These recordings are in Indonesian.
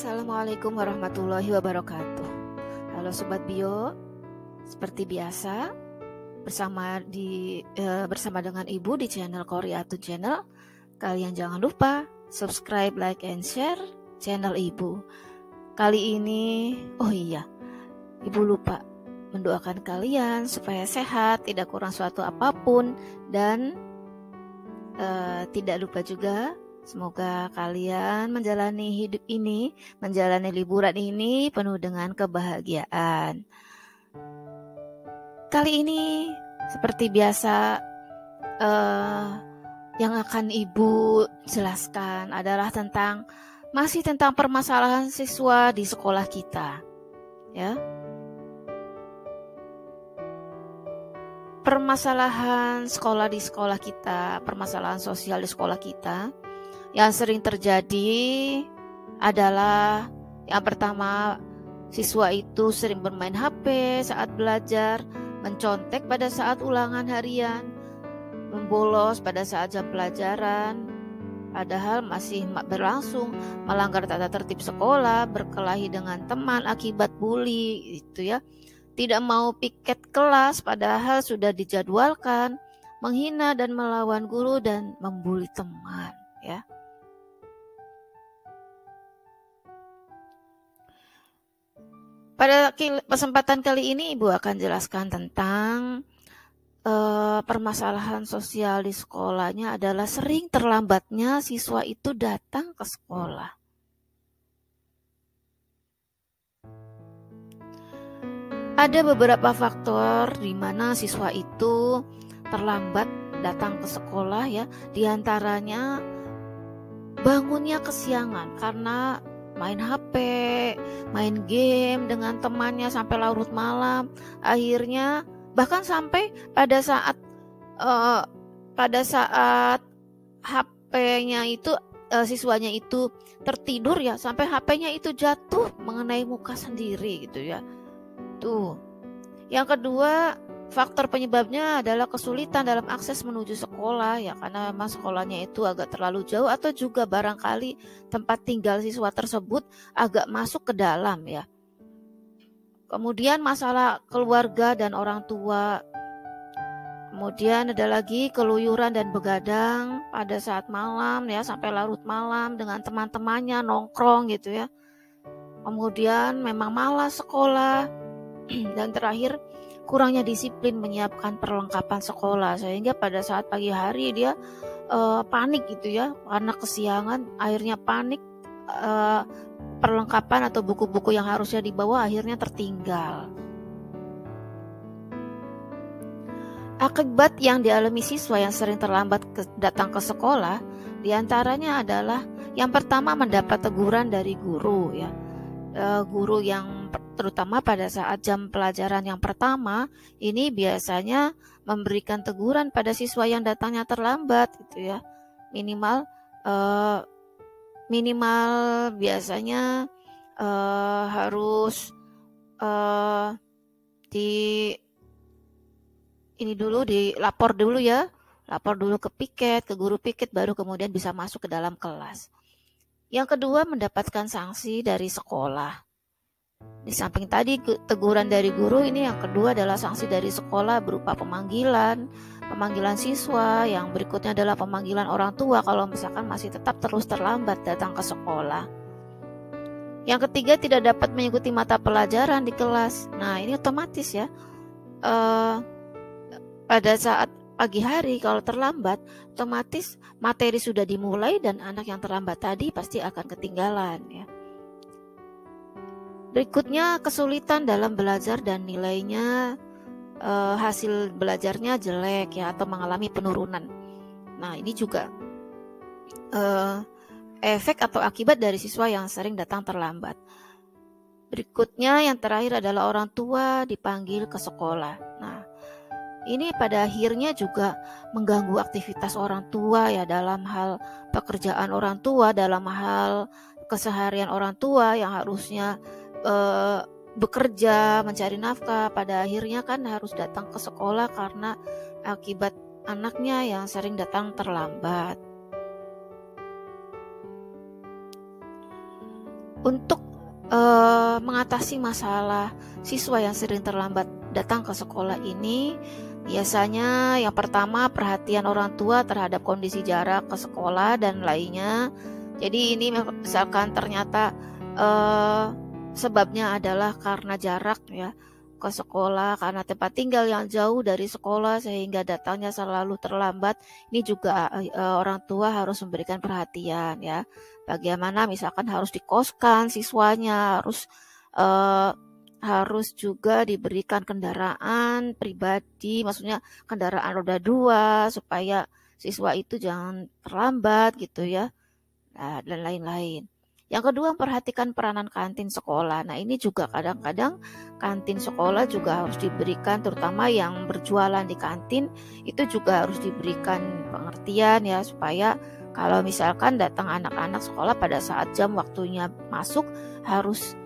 Assalamualaikum warahmatullahi wabarakatuh. Halo Sobat Bio, seperti biasa bersama dengan Ibu di channel Koreatun Channel. Kalian jangan lupa subscribe, like, and share channel Ibu. Kali ini, Ibu lupa mendoakan kalian supaya sehat, tidak kurang suatu apapun, dan tidak lupa juga semoga kalian menjalani hidup ini, menjalani liburan ini penuh dengan kebahagiaan. Kali ini seperti biasa yang akan Ibu jelaskan adalah masih tentang permasalahan siswa di sekolah kita, ya. Permasalahan sekolah di sekolah kita, permasalahan sosial di sekolah kita yang sering terjadi adalah yang pertama, siswa itu sering bermain HP saat belajar, mencontek pada saat ulangan harian, membolos pada saat jam pelajaran, padahal masih berlangsung, melanggar tata tertib sekolah, berkelahi dengan teman akibat bully, itu ya. Tidak mau piket kelas padahal sudah dijadwalkan, menghina dan melawan guru dan membuli teman, ya. Pada kesempatan kali ini Ibu akan jelaskan tentang permasalahan sosial di sekolahnya adalah sering terlambatnya siswa itu datang ke sekolah. Ada beberapa faktor di mana siswa itu terlambat datang ke sekolah, ya. Di antaranya bangunnya kesiangan karena main HP, main game dengan temannya sampai larut malam. Akhirnya bahkan sampai pada saat HP-nya itu siswanya itu tertidur, ya, sampai HP-nya itu jatuh mengenai muka sendiri gitu, ya. Tuh. Yang kedua, faktor penyebabnya adalah kesulitan dalam akses menuju sekolah, ya, karena memang sekolahnya itu agak terlalu jauh atau juga barangkali tempat tinggal siswa tersebut agak masuk ke dalam, ya. Kemudian masalah keluarga dan orang tua. Kemudian ada lagi keluyuran dan begadang pada saat malam, ya, sampai larut malam dengan teman-temannya nongkrong gitu, ya. Kemudian memang malas sekolah. Dan terakhir, kurangnya disiplin menyiapkan perlengkapan sekolah sehingga pada saat pagi hari dia panik gitu, ya, karena kesiangan, akhirnya panik, perlengkapan atau buku-buku yang harusnya dibawa akhirnya tertinggal. Akibat yang dialami siswa yang sering terlambat datang ke sekolah diantaranya adalah yang pertama, mendapat teguran dari guru, ya. Guru yang terutama pada saat jam pelajaran yang pertama ini biasanya memberikan teguran pada siswa yang datangnya terlambat gitu, ya. Minimal biasanya harus dilapor dulu, ya. Lapor dulu ke piket, ke guru piket, baru kemudian bisa masuk ke dalam kelas. Yang kedua, mendapatkan sanksi dari sekolah. Di samping tadi teguran dari guru, ini yang kedua adalah sanksi dari sekolah berupa pemanggilan siswa. Yang berikutnya adalah pemanggilan orang tua kalau misalkan masih tetap terus terlambat datang ke sekolah. Yang ketiga, tidak dapat mengikuti mata pelajaran di kelas. Nah, ini otomatis, ya. Pada saat pagi hari kalau terlambat, otomatis materi sudah dimulai dan anak yang terlambat tadi pasti akan ketinggalan, ya. Berikutnya, kesulitan dalam belajar dan nilainya, hasil belajarnya jelek, ya, atau mengalami penurunan. Nah, ini juga efek atau akibat dari siswa yang sering datang terlambat. Berikutnya, yang terakhir adalah orang tua dipanggil ke sekolah. Nah, ini pada akhirnya juga mengganggu aktivitas orang tua, ya, dalam hal pekerjaan orang tua, dalam hal keseharian orang tua yang harusnya bekerja, mencari nafkah, pada akhirnya kan harus datang ke sekolah karena akibat anaknya yang sering datang terlambat. Untuk mengatasi masalah siswa yang sering terlambat datang ke sekolah ini, biasanya yang pertama perhatian orang tua terhadap kondisi jarak ke sekolah dan lainnya. Jadi ini misalkan ternyata sebabnya adalah karena jarak ya ke sekolah, karena tempat tinggal yang jauh dari sekolah sehingga datangnya selalu terlambat. Ini juga orang tua harus memberikan perhatian ya. Bagaimana misalkan harus dikoskan siswanya, harus juga diberikan kendaraan pribadi, maksudnya kendaraan roda 2 supaya siswa itu jangan terlambat gitu ya. Nah, dan lain-lain. Yang kedua, memperhatikan peranan kantin sekolah. Nah, ini juga kadang-kadang kantin sekolah juga harus diberikan, terutama yang berjualan di kantin, itu juga harus diberikan pengertian ya, supaya kalau misalkan datang anak-anak sekolah pada saat jam waktunya masuk, harus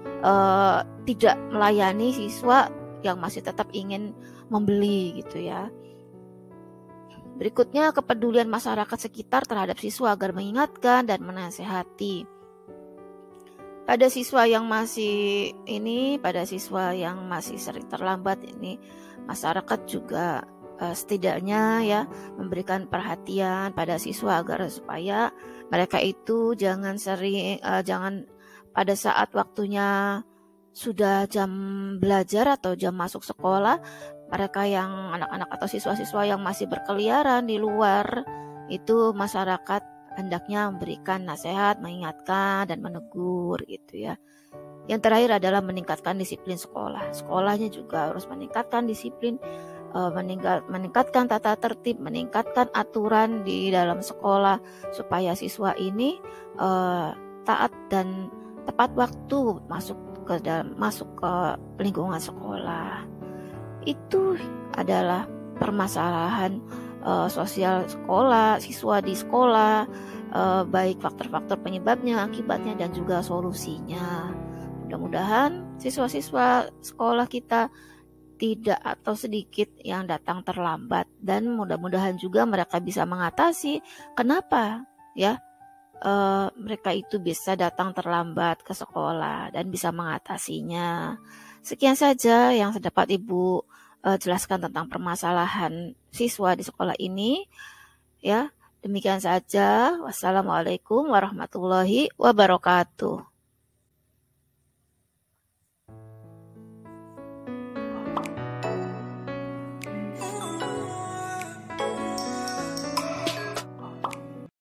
tidak melayani siswa yang masih tetap ingin membeli gitu ya. Berikutnya, kepedulian masyarakat sekitar terhadap siswa agar mengingatkan dan menasehati. Pada siswa yang masih sering terlambat ini, masyarakat juga setidaknya ya memberikan perhatian pada siswa agar supaya mereka itu jangan pada saat waktunya sudah jam belajar atau jam masuk sekolah, mereka yang anak-anak atau siswa-siswa yang masih berkeliaran di luar, itu masyarakat hendaknya memberikan nasihat, mengingatkan, dan menegur gitu ya. Yang terakhir adalah meningkatkan disiplin sekolah. Sekolahnya juga harus meningkatkan disiplin, meningkatkan tata tertib, meningkatkan aturan di dalam sekolah supaya siswa ini taat dan tepat waktu masuk ke lingkungan sekolah. Itu adalah permasalahan sosial sekolah, siswa di sekolah, baik faktor-faktor penyebabnya, akibatnya, dan juga solusinya. Mudah-mudahan siswa-siswa sekolah kita tidak atau sedikit yang datang terlambat, dan mudah-mudahan juga mereka bisa mengatasi kenapa ya mereka itu bisa datang terlambat ke sekolah dan bisa mengatasinya. Sekian saja yang dapat Ibu jelaskan tentang permasalahan siswa di sekolah ini ya. Demikian saja. Wassalamualaikum warahmatullahi wabarakatuh.